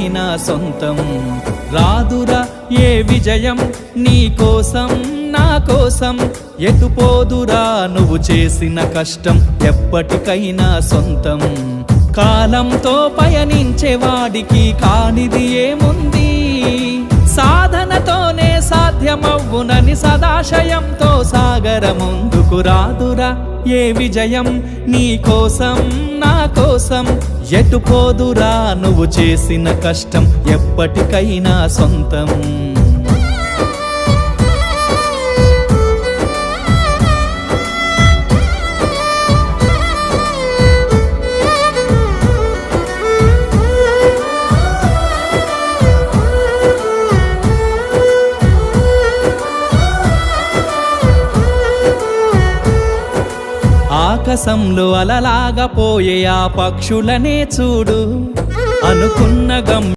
నా సొంతం రాదురా ఏ విజయం నీ కోసం నా కోసం ఎటుపోదురా నువ్వు చేసిన కష్టం ఎప్పటికైనా సొంతం కాలంతో పయనించేవాడికి కానిది ఏముంది సాధనతోనే సాధ్యమవ్వునని సదాశయంతో సాగర ముందుకు రాదురా ఏ విజయం నీ కోసం నా కోసం ఎటుపోదురా నువ్వు చేసిన కష్టం ఎప్పటికైనా సొంతం ఆకాశంలో అలలాగా పోయే ఆ పక్షులనే చూడు అనుకున్న